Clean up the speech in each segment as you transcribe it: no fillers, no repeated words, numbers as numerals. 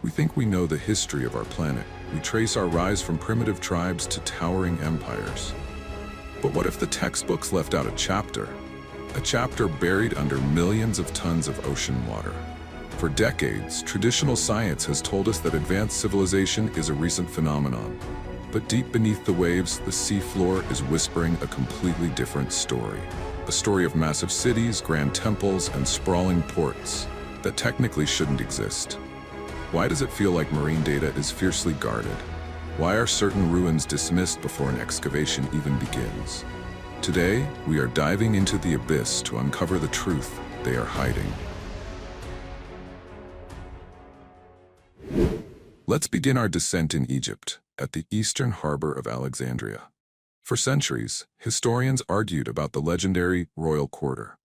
We think we know the history of our planet. We trace our rise from primitive tribes to towering empires. But what if the textbooks left out a chapter? A chapter buried under millions of tons of ocean water. For decades, traditional science has told us that advanced civilization is a recent phenomenon. But deep beneath the waves, the seafloor is whispering a completely different story. A story of massive cities, grand temples, and sprawling ports that technically shouldn't exist. Why does it feel like marine data is fiercely guarded? Why are certain ruins dismissed before an excavation even begins? Today, we are diving into the abyss to uncover the truth they are hiding. Let's begin our descent in Egypt, at the eastern harbor of Alexandria. For centuries, historians argued about the legendary royal quarter.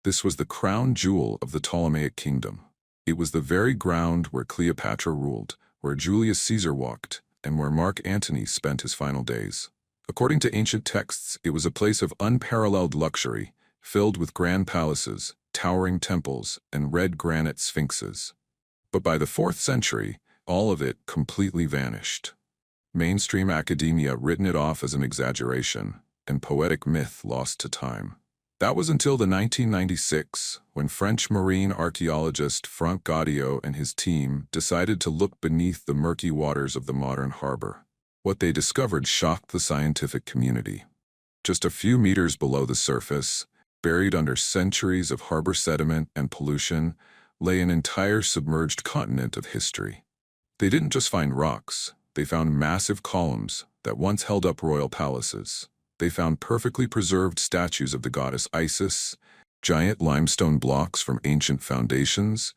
This was the crown jewel of the Ptolemaic kingdom. It was the very ground where Cleopatra ruled, where Julius Caesar walked, and where Mark Antony spent his final days. According to ancient texts, it was a place of unparalleled luxury, filled with grand palaces, towering temples, and red granite sphinxes. But by the 4th century, all of it completely vanished. Mainstream academia written it off as an exaggeration, and poetic myth lost to time. That was until the 1996, when French marine archaeologist Franck Gaudiot and his team decided to look beneath the murky waters of the modern harbor. What they discovered shocked the scientific community. Just a few meters below the surface, buried under centuries of harbor sediment and pollution, lay an entire submerged continent of history. They didn't just find rocks, they found massive columns that once held up royal palaces. They found perfectly preserved statues of the goddess Isis, giant limestone blocks from ancient foundations,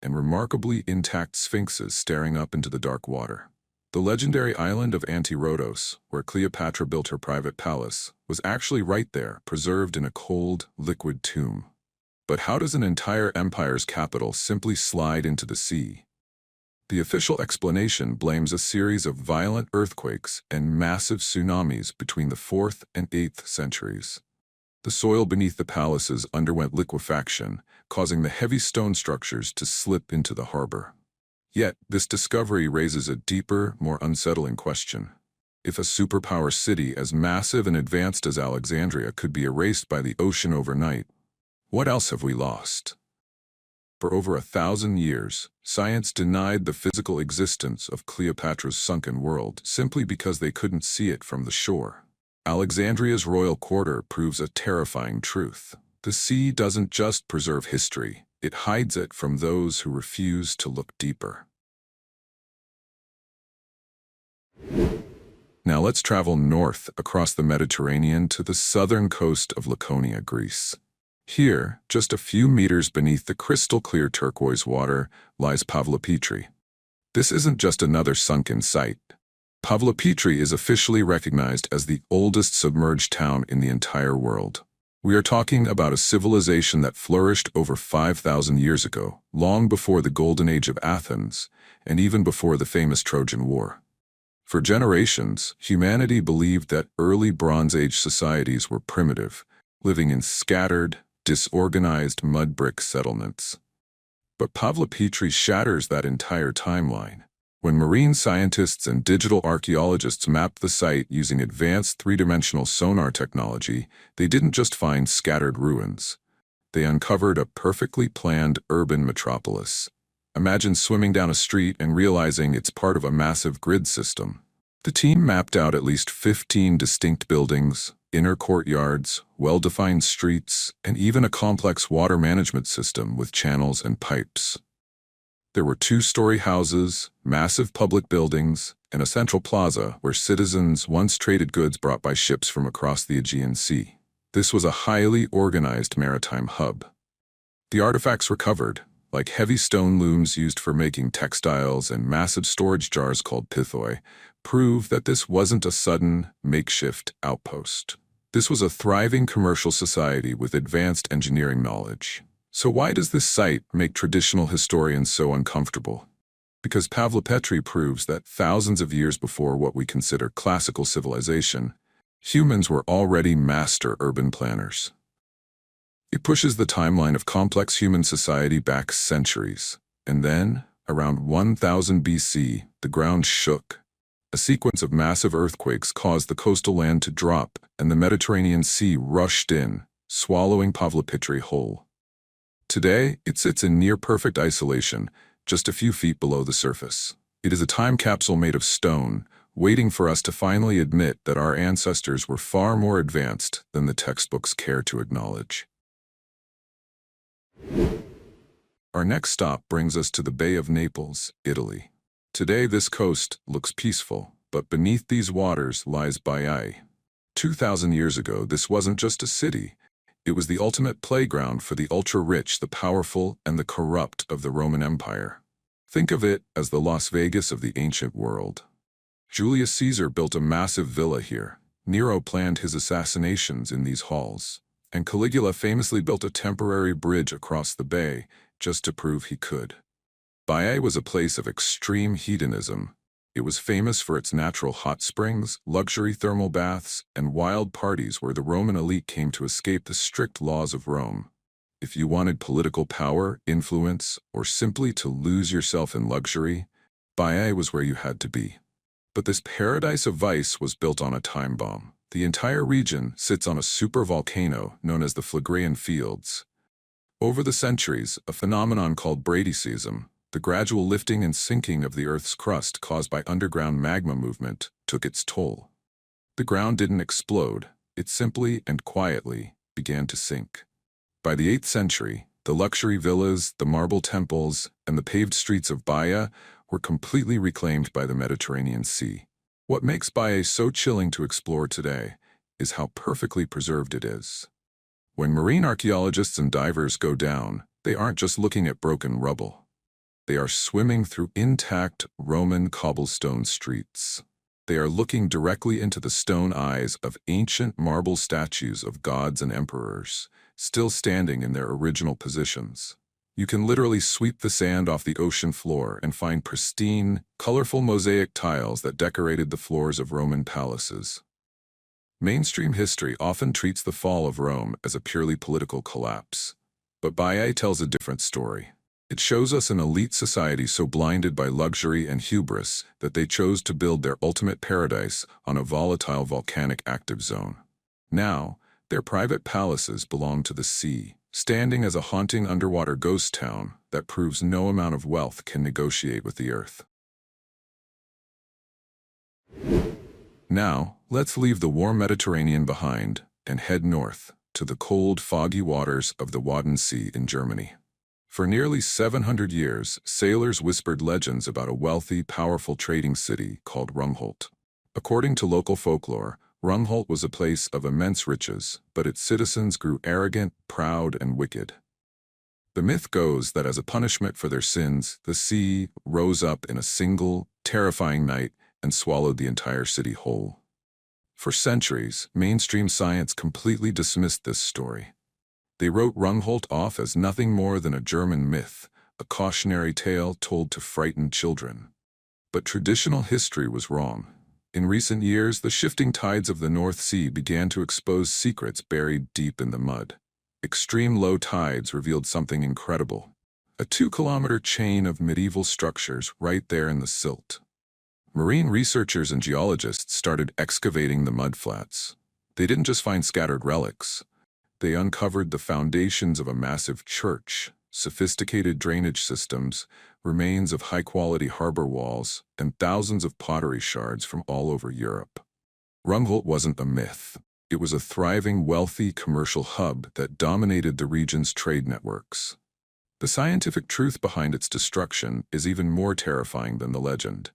and remarkably intact sphinxes staring up into the dark water. The legendary island of Antirodos, where Cleopatra built her private palace, was actually right there, preserved in a cold, liquid tomb. But how does an entire empire's capital simply slide into the sea? The official explanation blames a series of violent earthquakes and massive tsunamis between the 4th and 8th centuries. The soil beneath the palaces underwent liquefaction, causing the heavy stone structures to slip into the harbor. Yet, this discovery raises a deeper, more unsettling question. If a superpower city as massive and advanced as Alexandria could be erased by the ocean overnight, what else have we lost? For over 1,000 years, science denied the physical existence of Cleopatra's sunken world simply because they couldn't see it from the shore. Alexandria's royal quarter proves a terrifying truth. The sea doesn't just preserve history, it hides it from those who refuse to look deeper. Now let's travel north across the Mediterranean to the southern coast of Laconia, Greece. Here, just a few meters beneath the crystal-clear turquoise water, lies Pavlopetri. This isn't just another sunken site. Pavlopetri is officially recognized as the oldest submerged town in the entire world. We are talking about a civilization that flourished over 5,000 years ago, long before the Golden Age of Athens, and even before the famous Trojan War. For generations, humanity believed that early Bronze Age societies were primitive, living in scattered, disorganized mud brick settlements. But Pavlopetri shatters that entire timeline. When marine scientists and digital archaeologists mapped the site using advanced three-dimensional sonar technology, they didn't just find scattered ruins. They uncovered a perfectly planned urban metropolis. Imagine swimming down a street and realizing it's part of a massive grid system. The team mapped out at least 15 distinct buildings, inner courtyards, well-defined streets, and even a complex water management system with channels and pipes. There were 2-story houses, massive public buildings, and a central plaza where citizens once traded goods brought by ships from across the Aegean Sea. This was a highly organized maritime hub. The artifacts recovered, like heavy stone looms used for making textiles and massive storage jars called pithoi, prove that this wasn't a sudden, makeshift outpost. This was a thriving commercial society with advanced engineering knowledge. So why does this site make traditional historians so uncomfortable? Because Pavlopetri proves that thousands of years before what we consider classical civilization, humans were already master urban planners. It pushes the timeline of complex human society back centuries. And then, Around 1000 BC, the ground shook. A sequence of massive earthquakes caused the coastal land to drop, and the Mediterranean Sea rushed in, swallowing Pavlopetri whole. Today, it sits in near-perfect isolation, just a few feet below the surface. It is a time capsule made of stone, waiting for us to finally admit that our ancestors were far more advanced than the textbooks care to acknowledge. Our next stop brings us to the Bay of Naples, Italy. Today this coast looks peaceful, but beneath these waters lies Baiae. 2,000 years ago, this wasn't just a city. It was the ultimate playground for the ultra-rich, the powerful, and the corrupt of the Roman Empire. Think of it as the Las Vegas of the ancient world. Julius Caesar built a massive villa here. Nero planned his assassinations in these halls. And Caligula famously built a temporary bridge across the bay just to prove he could. Baiae was a place of extreme hedonism. It was famous for its natural hot springs, luxury thermal baths, and wild parties where the Roman elite came to escape the strict laws of Rome. If you wanted political power, influence, or simply to lose yourself in luxury, Baiae was where you had to be. But this paradise of vice was built on a time bomb. The entire region sits on a supervolcano known as the Phlegraean Fields. Over the centuries, a phenomenon called bradyseism, the gradual lifting and sinking of the Earth's crust caused by underground magma movement, took its toll. The ground didn't explode, it simply and quietly began to sink. By the 8th century, the luxury villas, the marble temples, and the paved streets of Baiae were completely reclaimed by the Mediterranean Sea. What makes Baiae so chilling to explore today is how perfectly preserved it is. When marine archaeologists and divers go down, they aren't just looking at broken rubble. They are swimming through intact Roman cobblestone streets. They are looking directly into the stone eyes of ancient marble statues of gods and emperors, still standing in their original positions. You can literally sweep the sand off the ocean floor and find pristine, colorful mosaic tiles that decorated the floors of Roman palaces. Mainstream history often treats the fall of Rome as a purely political collapse. But Baiae tells a different story. It shows us an elite society so blinded by luxury and hubris that they chose to build their ultimate paradise on a volatile volcanic active zone. Now, their private palaces belong to the sea, standing as a haunting underwater ghost town that proves no amount of wealth can negotiate with the earth. Now, let's leave the warm Mediterranean behind and head north to the cold, foggy waters of the Wadden Sea in Germany. For nearly 700 years, sailors whispered legends about a wealthy, powerful trading city called Rungholt. According to local folklore, Rungholt was a place of immense riches, but its citizens grew arrogant, proud, and wicked. The myth goes that as a punishment for their sins, the sea rose up in a single, terrifying night and swallowed the entire city whole. For centuries, mainstream science completely dismissed this story. They wrote Rungholt off as nothing more than a German myth, a cautionary tale told to frighten children. But traditional history was wrong. In recent years, the shifting tides of the North Sea began to expose secrets buried deep in the mud. Extreme low tides revealed something incredible. A 2-kilometer chain of medieval structures right there in the silt. Marine researchers and geologists started excavating the mudflats. They didn't just find scattered relics. They uncovered the foundations of a massive church, sophisticated drainage systems, remains of high-quality harbor walls, and thousands of pottery shards from all over Europe. Rungholt wasn't a myth. It was a thriving, wealthy commercial hub that dominated the region's trade networks. The scientific truth behind its destruction is even more terrifying than the legend.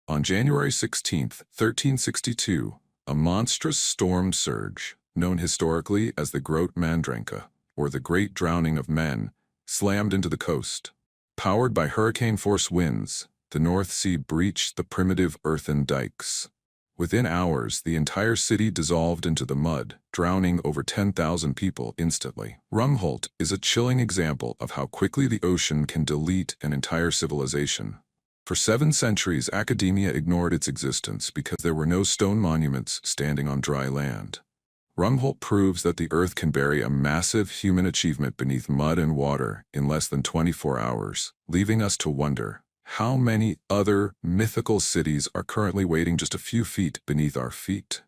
On January 16, 1362, a monstrous storm surge, known historically as the Grote Mandrenke, or the Great Drowning of Men, slammed into the coast. Powered by hurricane-force winds, the North Sea breached the primitive earthen dikes. Within hours, the entire city dissolved into the mud, drowning over 10,000 people instantly. Rungholt is a chilling example of how quickly the ocean can delete an entire civilization. For 7 centuries, academia ignored its existence because there were no stone monuments standing on dry land. Rungholt proves that the Earth can bury a massive human achievement beneath mud and water in less than 24 hours, leaving us to wonder, how many other mythical cities are currently waiting just a few feet beneath our feet?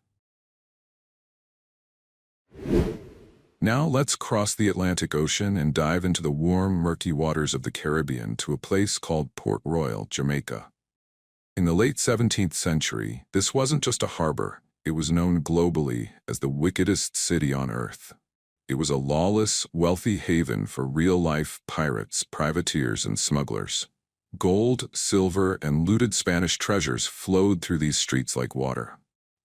Now let's cross the Atlantic Ocean and dive into the warm, murky waters of the Caribbean to a place called Port Royal, Jamaica. In the late 17th century, this wasn't just a harbor. It was known globally as the wickedest city on Earth. It was a lawless, wealthy haven for real-life pirates, privateers, and smugglers. Gold, silver, and looted Spanish treasures flowed through these streets like water.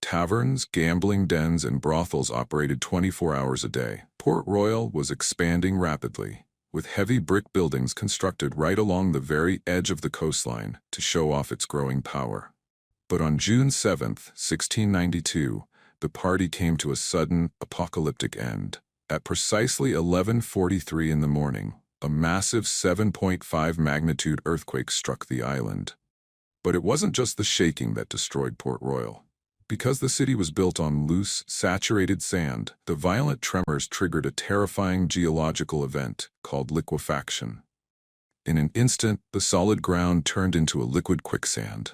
Taverns, gambling dens, and brothels operated 24 hours a day. Port Royal was expanding rapidly, with heavy brick buildings constructed right along the very edge of the coastline to show off its growing power. But on June 7, 1692, the party came to a sudden, apocalyptic end. At precisely 11:43 in the morning, a massive 7.5 magnitude earthquake struck the island. But it wasn't just the shaking that destroyed Port Royal. Because the city was built on loose, saturated sand, the violent tremors triggered a terrifying geological event called liquefaction. In an instant, the solid ground turned into a liquid quicksand.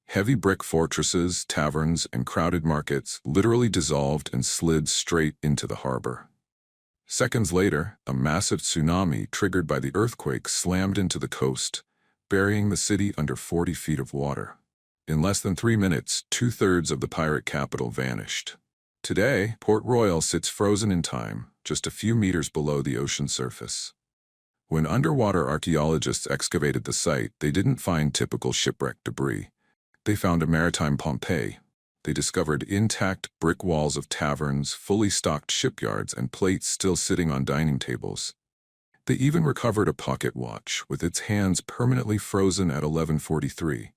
Heavy brick fortresses, taverns, and crowded markets literally dissolved and slid straight into the harbor. Seconds later, a massive tsunami triggered by the earthquake slammed into the coast, burying the city under 40 feet of water. In less than 3 minutes, 2/3 of the pirate capital vanished. Today, Port Royal sits frozen in time, just a few meters below the ocean surface. When underwater archaeologists excavated the site, they didn't find typical shipwreck debris. They found a maritime Pompeii. They discovered intact brick walls of taverns, fully stocked shipyards, and plates still sitting on dining tables. They even recovered a pocket watch with its hands permanently frozen at 11:43.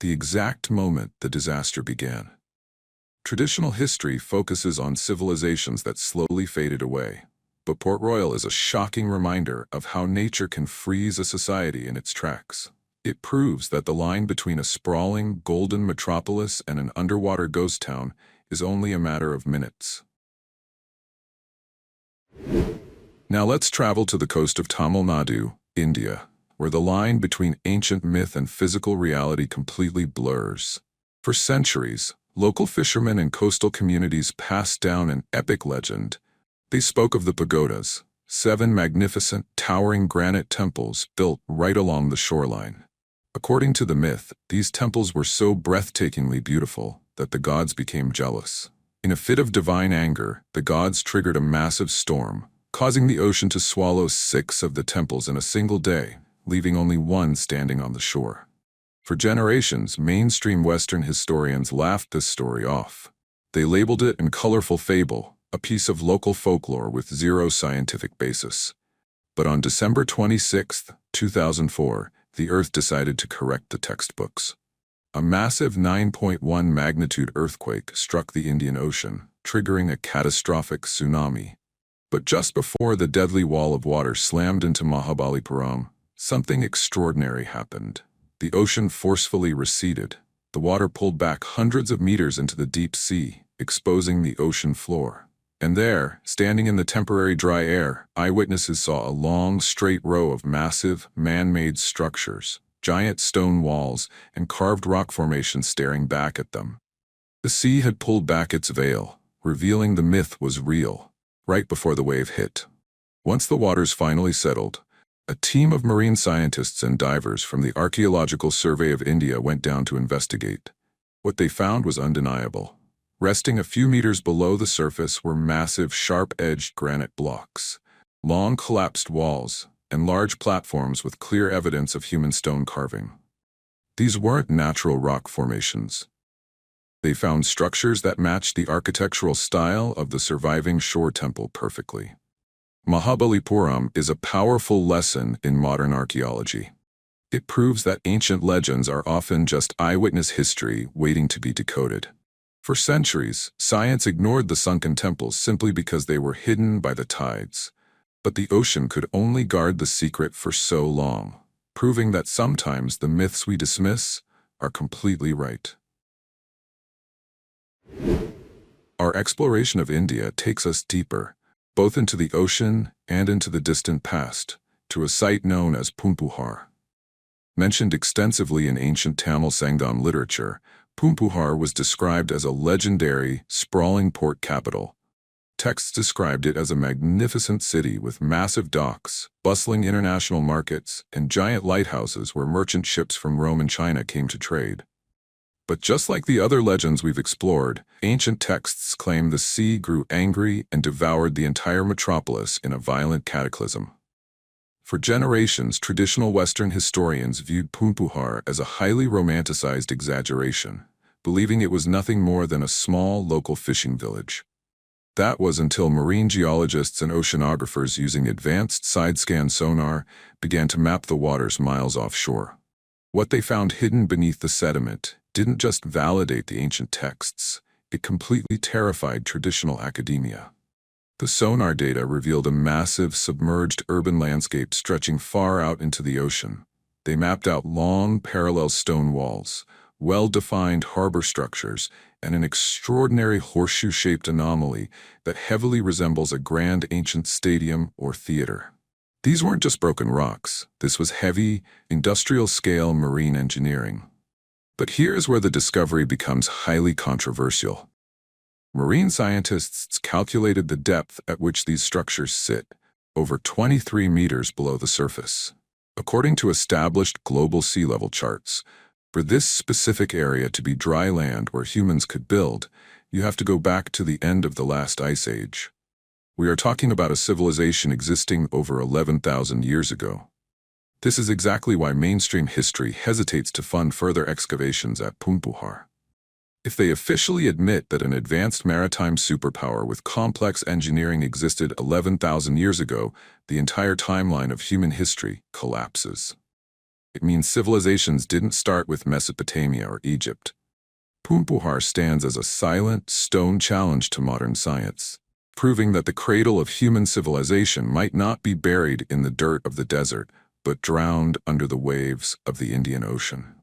The exact moment the disaster began. Traditional history focuses on civilizations that slowly faded away, but Port Royal is a shocking reminder of how nature can freeze a society in its tracks. It proves that the line between a sprawling, golden metropolis and an underwater ghost town is only a matter of minutes. Now let's travel to the coast of Tamil Nadu, India, where the line between ancient myth and physical reality completely blurs. For centuries, local fishermen and coastal communities passed down an epic legend. They spoke of the pagodas, 7 magnificent, towering granite temples built right along the shoreline. According to the myth, these temples were so breathtakingly beautiful that the gods became jealous. In a fit of divine anger, the gods triggered a massive storm, causing the ocean to swallow 6 of the temples in a single day, leaving only one standing on the shore. For generations, mainstream Western historians laughed this story off. They labeled it a colorful fable, a piece of local folklore with zero scientific basis. But on December 26, 2004, the Earth decided to correct the textbooks. A massive 9.1 magnitude earthquake struck the Indian Ocean, triggering a catastrophic tsunami. But just before the deadly wall of water slammed into Mahabalipuram, something extraordinary happened. The ocean forcefully receded. The water pulled back hundreds of meters into the deep sea, exposing the ocean floor. And there, standing in the temporary dry air, eyewitnesses saw a long, straight row of massive, man-made structures, giant stone walls, and carved rock formations staring back at them. The sea had pulled back its veil, revealing the myth was real, right before the wave hit. Once the waters finally settled, a team of marine scientists and divers from the Archaeological Survey of India went down to investigate. What they found was undeniable. Resting a few meters below the surface were massive, sharp-edged granite blocks, long collapsed walls, and large platforms with clear evidence of human stone carving. These weren't natural rock formations. They found structures that matched the architectural style of the surviving shore temple perfectly. Mahabalipuram is a powerful lesson in modern archaeology. It proves that ancient legends are often just eyewitness history waiting to be decoded. For centuries, science ignored the sunken temples simply because they were hidden by the tides. But the ocean could only guard the secret for so long, proving that sometimes the myths we dismiss are completely right. Our exploration of India takes us deeper, both into the ocean and into the distant past, to a site known as Poompuhar. Mentioned extensively in ancient Tamil Sangam literature, Poompuhar was described as a legendary, sprawling port capital. Texts described it as a magnificent city with massive docks, bustling international markets, and giant lighthouses where merchant ships from Rome and China came to trade. But just like the other legends we've explored, ancient texts claim the sea grew angry and devoured the entire metropolis in a violent cataclysm. For generations, traditional Western historians viewed Poompuhar as a highly romanticized exaggeration, believing it was nothing more than a small local fishing village. That was until marine geologists and oceanographers using advanced side-scan sonar began to map the waters miles offshore. What they found hidden beneath the sediment didn't just validate the ancient texts, it completely terrified traditional academia. The sonar data revealed a massive, submerged urban landscape stretching far out into the ocean. They mapped out long, parallel stone walls, well-defined harbor structures, and an extraordinary horseshoe-shaped anomaly that heavily resembles a grand ancient stadium or theater. These weren't just broken rocks. This was heavy, industrial-scale marine engineering. But here's where the discovery becomes highly controversial. Marine scientists calculated the depth at which these structures sit, over 23 meters below the surface. According to established global sea level charts, for this specific area to be dry land where humans could build, you have to go back to the end of the last ice age. We are talking about a civilization existing over 11,000 years ago. This is exactly why mainstream history hesitates to fund further excavations at Poompuhar. If they officially admit that an advanced maritime superpower with complex engineering existed 11,000 years ago, the entire timeline of human history collapses. It means civilizations didn't start with Mesopotamia or Egypt. Poompuhar stands as a silent, stone challenge to modern science, proving that the cradle of human civilization might not be buried in the dirt of the desert, but drowned under the waves of the Indian Ocean.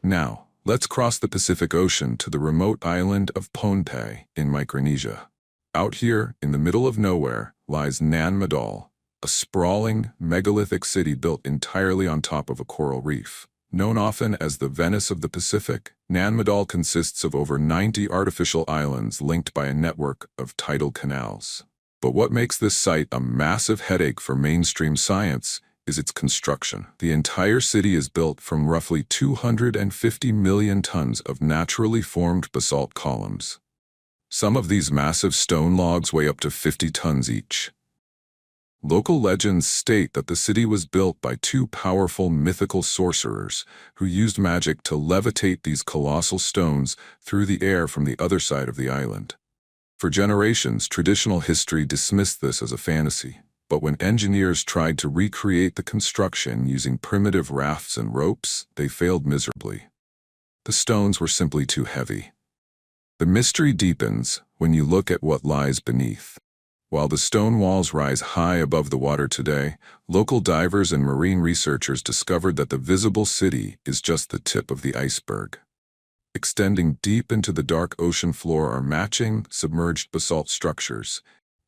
Now, let's cross the Pacific Ocean to the remote island of Poompuhar in Micronesia. Out here, in the middle of nowhere, lies Madol, a sprawling, megalithic city built entirely on top of a coral reef. Known often as the Venice of the Pacific, Madol consists of over 90 artificial islands linked by a network of tidal canals. But what makes this site a massive headache for mainstream science is its construction. The entire city is built from roughly 250 million tons of naturally formed basalt columns. Some of these massive stone logs weigh up to 50 tons each. Local legends state that the city was built by two powerful mythical sorcerers who used magic to levitate these colossal stones through the air from the other side of the island. For generations, traditional history dismissed this as a fantasy. But when engineers tried to recreate the construction using primitive rafts and ropes, they failed miserably. The stones were simply too heavy. The mystery deepens when you look at what lies beneath. While the stone walls rise high above the water today, local divers and marine researchers discovered that the visible city is just the tip of the iceberg. Extending deep into the dark ocean floor are matching, submerged basalt structures,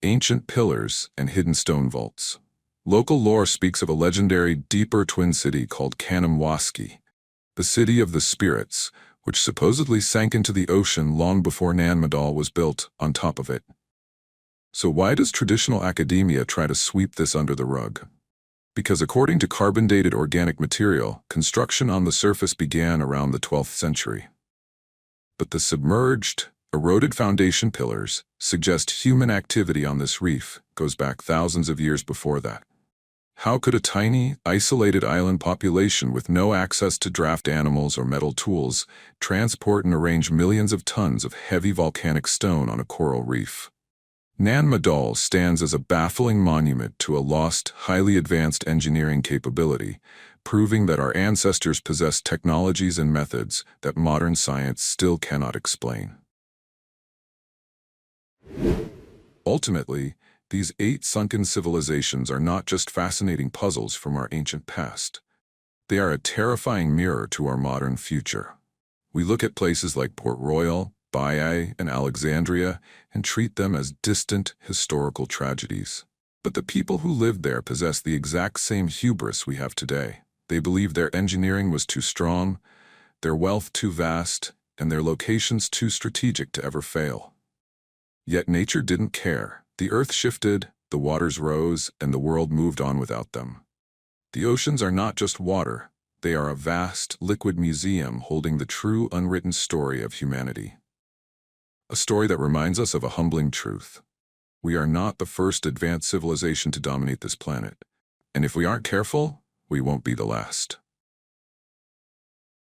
ancient pillars, and hidden stone vaults. Local lore speaks of a legendary deeper twin city called Kanamwaski, the city of the spirits, which supposedly sank into the ocean long before Madol was built on top of it. So why does traditional academia try to sweep this under the rug? Because according to carbon-dated organic material, construction on the surface began around the 12th century. But the submerged, eroded foundation pillars suggest human activity on this reef goes back thousands of years before that. How could a tiny, isolated island population with no access to draft animals or metal tools transport and arrange millions of tons of heavy volcanic stone on a coral reef? Madol stands as a baffling monument to a lost, highly advanced engineering capability, proving that our ancestors possessed technologies and methods that modern science still cannot explain. Ultimately, these 8 sunken civilizations are not just fascinating puzzles from our ancient past. They are a terrifying mirror to our modern future. We look at places like Port Royal, Baiae, and Alexandria and treat them as distant historical tragedies. But the people who lived there possessed the exact same hubris we have today. They believed their engineering was too strong, their wealth too vast, and their locations too strategic to ever fail. Yet nature didn't care. The earth shifted, the waters rose, and the world moved on without them. The oceans are not just water. They are a vast, liquid museum holding the true unwritten story of humanity. A story that reminds us of a humbling truth. We are not the first advanced civilization to dominate this planet. And if we aren't careful, we won't be the last.